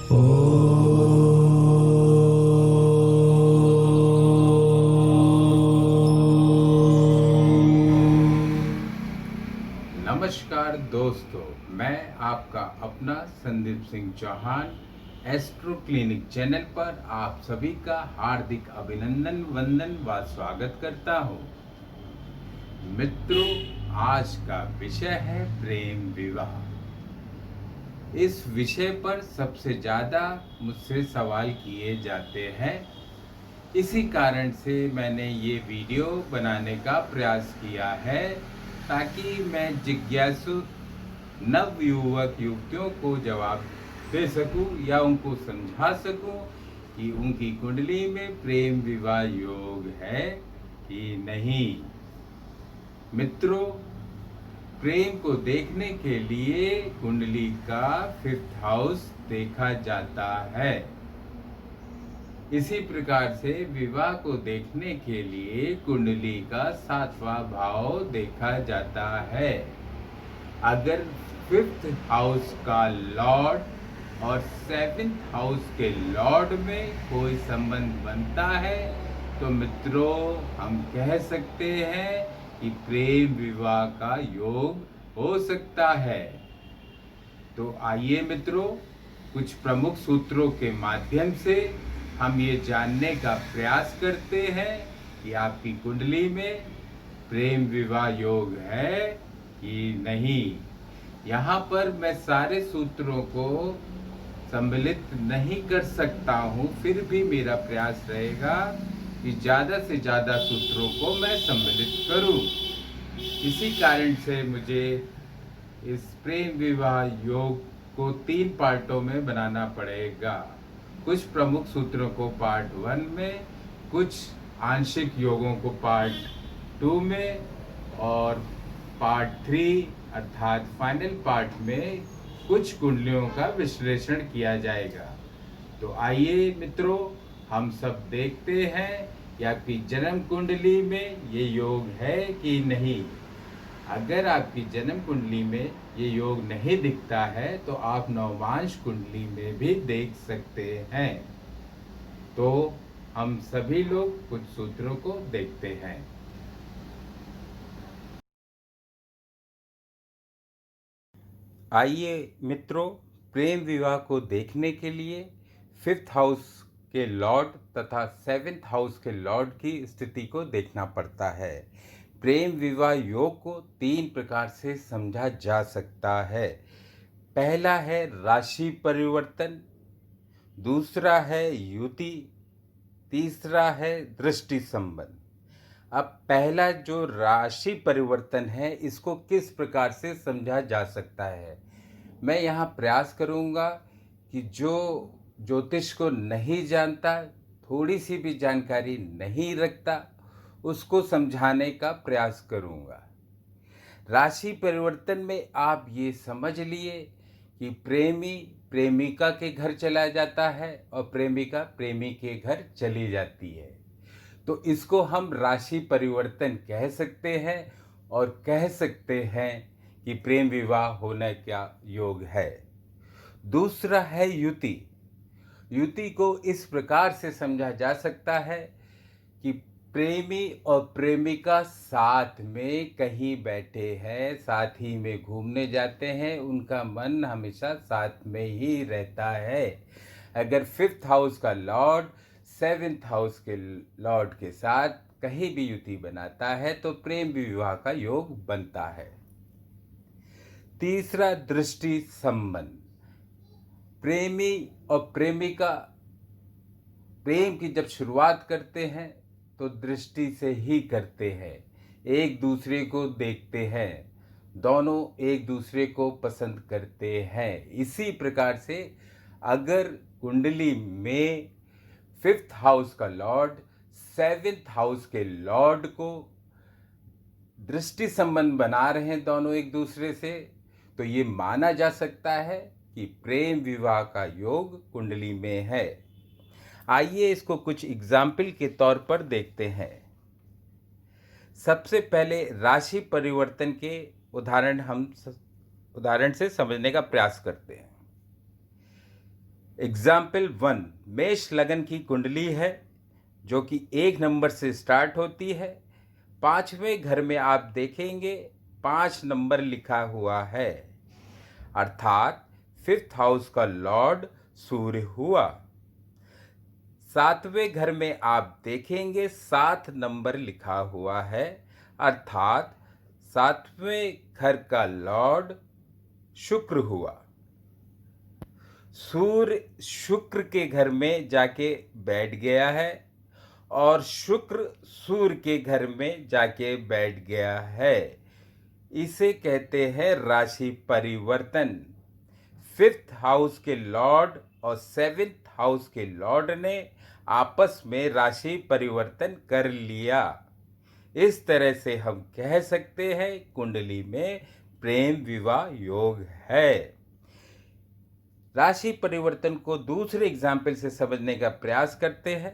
नमस्कार दोस्तों, मैं आपका अपना Sandeep Singh Chauhan astro clinic channel पर आप सभी का हार्दिक अभिनंदन वंदन व स्वागत करता हूँ। मित्रों, आज का विषय है प्रेम विवाह। इस विषय पर सबसे ज़्यादा मुझसे सवाल किए जाते हैं। इसी कारण से मैंने ये वीडियो बनाने का प्रयास किया है ताकि मैं जिज्ञासु नव युवक युवतियों को जवाब दे सकूं या उनको समझा सकूं कि उनकी कुंडली में प्रेम विवाह योग है कि नहीं। मित्रों, प्रेम को देखने के लिए कुंडली का 5th हाउस देखा जाता है। इसी प्रकार से विवाह को देखने के लिए कुंडली का 7वां भाव देखा जाता है। अगर 5th हाउस का लॉर्ड और 7th हाउस के लॉर्ड में कोई संबंध बनता है तो मित्रों हम कह सकते हैं कि प्रेम विवाह का योग हो सकता है। तो आइए मित्रों, कुछ प्रमुख सूत्रों के माध्यम से हम ये जानने का प्रयास करते हैं कि आपकी कुंडली में प्रेम विवाह योग है कि नहीं। यहाँ पर मैं सारे सूत्रों को सम्मिलित नहीं कर सकता हूँ, फिर भी मेरा प्रयास रहेगा कि ज़्यादा से ज़्यादा सूत्रों को मैं सम्मिलित करूँ। इसी कारण से मुझे इस प्रेम विवाह योग को 3 पार्टों में बनाना पड़ेगा। कुछ प्रमुख सूत्रों को पार्ट 1 में, कुछ आंशिक योगों को पार्ट 2 में और पार्ट 3 अर्थात फाइनल पार्ट में कुछ कुंडलियों का विश्लेषण किया जाएगा। तो आइए मित्रों, हम सब देखते हैं कि आपकी जन्म कुंडली में ये योग है कि नहीं। अगर आपकी जन्म कुंडली में ये योग नहीं दिखता है तो आप नवमांश कुंडली में भी देख सकते हैं। तो हम सभी लोग कुछ सूत्रों को देखते हैं। आइए मित्रों, प्रेम विवाह को देखने के लिए 5th हाउस के लॉर्ड तथा 7th हाउस के लॉर्ड की स्थिति को देखना पड़ता है। प्रेम विवाह योग को 3 प्रकार से समझा जा सकता है। पहला है राशि परिवर्तन, दूसरा है युति, तीसरा है दृष्टि संबंध। अब पहला जो राशि परिवर्तन है, इसको किस प्रकार से समझा जा सकता है। मैं यहाँ प्रयास करूँगा कि जो ज्योतिष को नहीं जानता, थोड़ी सी भी जानकारी नहीं रखता, उसको समझाने का प्रयास करूँगा। राशि परिवर्तन में आप ये समझ लिए कि प्रेमी प्रेमिका के घर चला जाता है और प्रेमिका प्रेमी के घर चली जाती है। तो इसको हम राशि परिवर्तन कह सकते हैं और कह सकते हैं कि प्रेम विवाह होने का योग है। दूसरा है युति। युति को इस प्रकार से समझा जा सकता है कि प्रेमी और प्रेमिका साथ में कहीं बैठे हैं, साथ ही में घूमने जाते हैं, उनका मन हमेशा साथ में ही रहता है। अगर 5th हाउस का लॉर्ड 7th हाउस के लॉर्ड के साथ कहीं भी युति बनाता है तो प्रेम विवाह का योग बनता है। तीसरा दृष्टि संबंध। प्रेमी और प्रेमिका प्रेम की जब शुरुआत करते हैं तो दृष्टि से ही करते हैं, एक दूसरे को देखते हैं, दोनों एक दूसरे को पसंद करते हैं। इसी प्रकार से अगर कुंडली में 5th हाउस का लॉर्ड 7th हाउस के लॉर्ड को दृष्टि संबंध बना रहे हैं दोनों एक दूसरे से, तो ये माना जा सकता है कि प्रेम विवाह का योग कुंडली में है। आइए इसको कुछ एग्जाम्पल के तौर पर देखते हैं। सबसे पहले राशि परिवर्तन के उदाहरण से समझने का प्रयास करते हैं। एग्जाम्पल 1, मेष लगन की कुंडली है जो कि 1 नंबर से स्टार्ट होती है। 5वें घर में आप देखेंगे 5 नंबर लिखा हुआ है, अर्थात 5th हाउस का लॉर्ड सूर्य हुआ। 7वें घर में आप देखेंगे 7 नंबर लिखा हुआ है, अर्थात 7वें घर का लॉर्ड शुक्र हुआ। सूर्य शुक्र के घर में जाके बैठ गया है और शुक्र सूर्य के घर में जाके बैठ गया है। इसे कहते हैं राशि परिवर्तन। 5th हाउस के लॉर्ड और 7th हाउस के लॉर्ड ने आपस में राशि परिवर्तन कर लिया। इस तरह से हम कह सकते हैं कुंडली में प्रेम विवाह योग है। राशि परिवर्तन को दूसरे एग्जाम्पल से समझने का प्रयास करते हैं।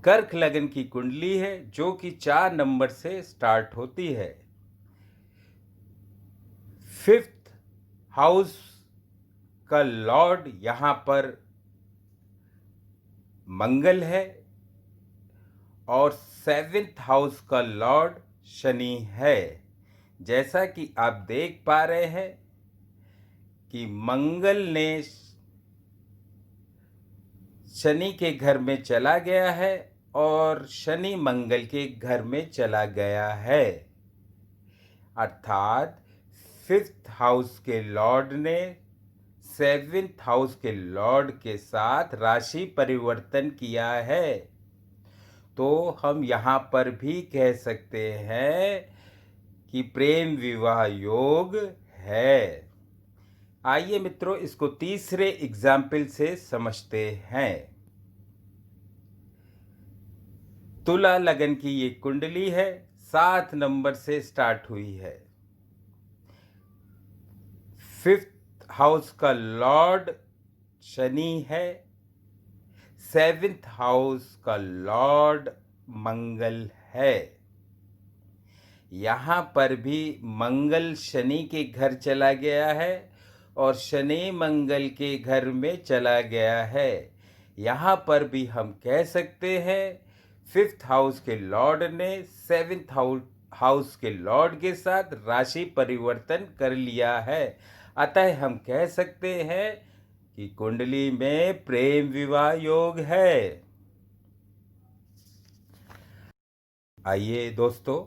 कर्क लगन की कुंडली है जो कि 4 नंबर से स्टार्ट होती है। 5th हाउस का लॉर्ड यहां पर मंगल है और 7th हाउस का लॉर्ड शनि है। जैसा कि आप देख पा रहे हैं कि मंगल ने शनि के घर में चला गया है और शनि मंगल के घर में चला गया है, अर्थात 5th हाउस के लॉर्ड ने 7th हाउस के लॉर्ड के साथ राशि परिवर्तन किया है। तो हम यहाँ पर भी कह सकते हैं कि प्रेम विवाह योग है। आइए मित्रों, इसको तीसरे एग्जाम्पल से समझते हैं। तुला लगन की ये कुंडली है, 7 नंबर से स्टार्ट हुई है। 5th हाउस का लॉर्ड शनि है, 7th हाउस का लॉर्ड मंगल है। यहाँ पर भी मंगल शनि के घर चला गया है और शनि मंगल के घर में चला गया है। यहाँ पर भी हम कह सकते हैं 5th हाउस के लॉर्ड ने 7th हाउस के लॉर्ड के साथ राशि परिवर्तन कर लिया है। अतः हम कह सकते हैं कि कुंडली में प्रेम विवाह योग है। आइए दोस्तों,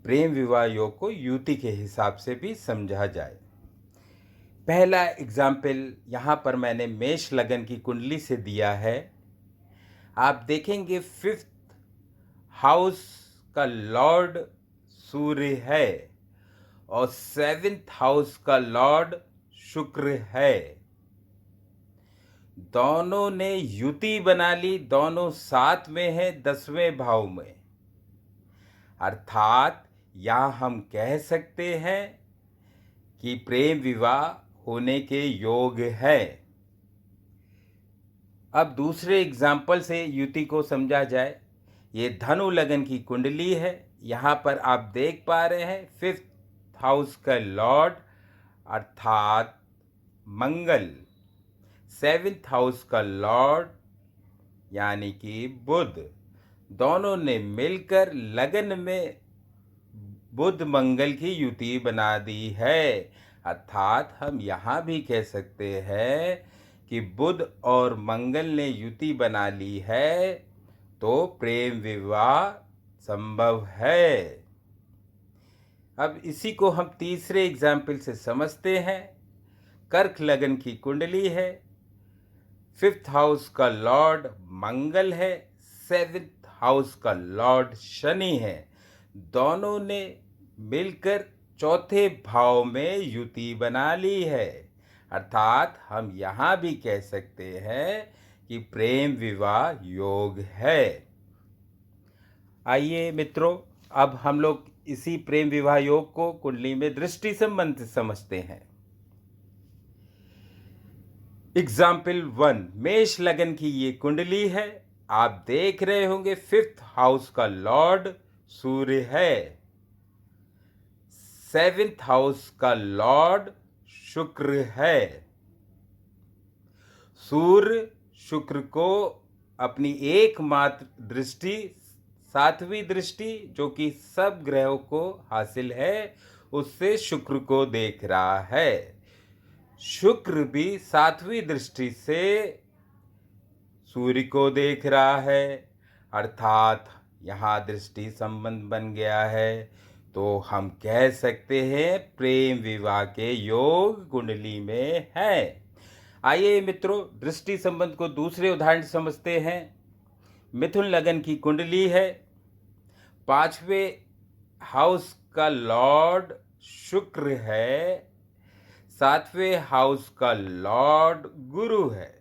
प्रेम विवाह योग को युति के हिसाब से भी समझा जाए। पहला एग्जाम्पल यहाँ पर मैंने मेष लगन की कुंडली से दिया है। आप देखेंगे 5th हाउस का लॉर्ड सूर्य है और 7th हाउस का लॉर्ड शुक्र है। दोनों ने युति बना ली, दोनों साथ में हैं 10वें भाव में, अर्थात यहाँ हम कह सकते हैं कि प्रेम विवाह होने के योग है। अब दूसरे एग्जाम्पल से युति को समझा जाए। ये धनु लगन की कुंडली है। यहाँ पर आप देख पा रहे हैं 5th हाउस का लॉर्ड अर्थात मंगल, 7th हाउस का लॉर्ड यानी कि बुध, दोनों ने मिलकर लगन में बुध मंगल की युति बना दी है। अर्थात हम यहाँ भी कह सकते हैं कि बुध और मंगल ने युति बना ली है, तो प्रेम विवाह संभव है। अब इसी को हम तीसरे एग्जाम्पल से समझते हैं। कर्क लगन की कुंडली है, 5th हाउस का लॉर्ड मंगल है, 7th हाउस का लॉर्ड शनि है। दोनों ने मिलकर 4थे भाव में युति बना ली है, अर्थात हम यहाँ भी कह सकते हैं कि प्रेम विवाह योग है। आइए मित्रों, अब हम लोग इसी प्रेम विवाह योग को कुंडली में दृष्टि संबंध समझते हैं। एग्जाम्पल 1, मेष लगन की ये कुंडली है। आप देख रहे होंगे 5th हाउस का लॉर्ड सूर्य है, 7th हाउस का लॉर्ड शुक्र है। सूर्य शुक्र को अपनी एकमात्र दृष्टि, सातवीं दृष्टि, जो कि सब ग्रहों को हासिल है, उससे शुक्र को देख रहा है। शुक्र भी सातवीं दृष्टि से सूर्य को देख रहा है, अर्थात यहाँ दृष्टि संबंध बन गया है। तो हम कह सकते हैं प्रेम विवाह के योग कुंडली में है। आइए मित्रों, दृष्टि संबंध को दूसरे उदाहरण समझते हैं। मिथुन लगन की कुंडली है, 5वें हाउस का लॉर्ड शुक्र है, 7वें हाउस का लॉर्ड गुरु है,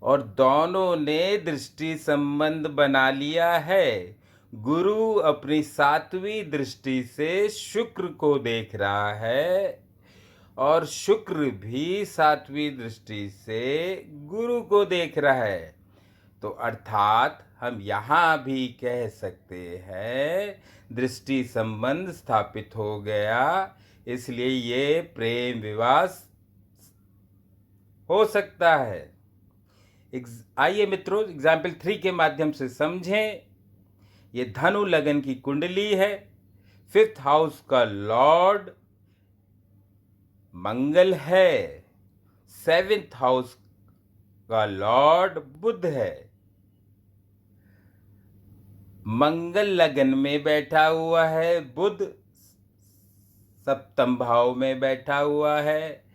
और दोनों ने दृष्टि संबंध बना लिया है। गुरु अपनी 7वीं दृष्टि से शुक्र को देख रहा है और शुक्र भी 7वीं दृष्टि से गुरु को देख रहा है। तो अर्थात हम यहाँ भी कह सकते हैं दृष्टि संबंध स्थापित हो गया, इसलिए ये प्रेम विवाह हो सकता है। आइए मित्रों, एग्जाम्पल 3 के माध्यम से समझें। ये धनु लगन की कुंडली है, 5th हाउस का लॉर्ड मंगल है, 7th हाउस का लॉर्ड बुध है। मंगल लगन में बैठा हुआ है, बुध 7th भाव में बैठा हुआ है,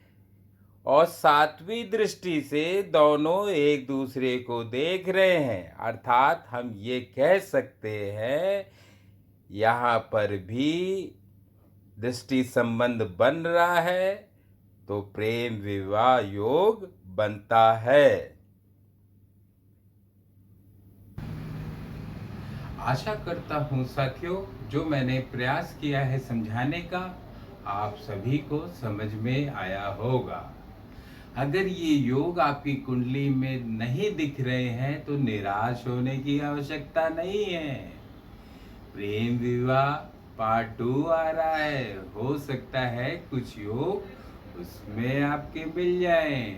और 7वीं दृष्टि से दोनों एक दूसरे को देख रहे हैं। अर्थात हम ये कह सकते हैं यहाँ पर भी दृष्टि संबंध बन रहा है, तो प्रेम विवाह योग बनता है। आशा करता हूँ साथियों, जो मैंने प्रयास किया है समझाने का, आप सभी को समझ में आया होगा। अगर ये योग आपकी कुंडली में नहीं दिख रहे हैं तो निराश होने की आवश्यकता नहीं है। प्रेम विवाह पार्ट 2 आ रहा है, हो सकता है कुछ योग उसमें आपके मिल जाएं।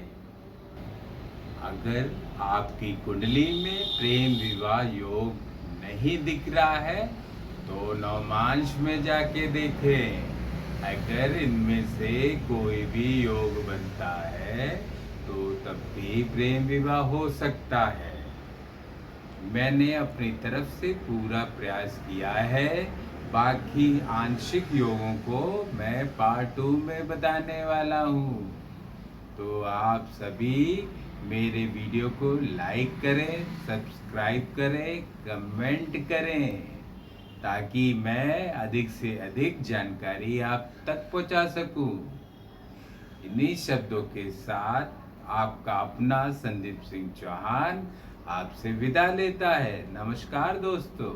अगर आपकी कुंडली में प्रेम विवाह योग नहीं दिख रहा है तो नवमांश में जाके देखें। अगर इनमें से कोई भी योग बनता है तो तब भी प्रेम विवाह हो सकता है। मैंने अपनी तरफ से पूरा प्रयास किया है, बाकी आंशिक योगों को मैं पार्ट 2 में बताने वाला हूँ। तो आप सभी मेरे वीडियो को लाइक करें, सब्सक्राइब करें, कमेंट करें, ताकि मैं अधिक से अधिक जानकारी आप तक पहुंचा सकूं। इन्हीं शब्दों के साथ आपका अपना संदीप सिंह चौहान आपसे विदा लेता है। नमस्कार दोस्तों।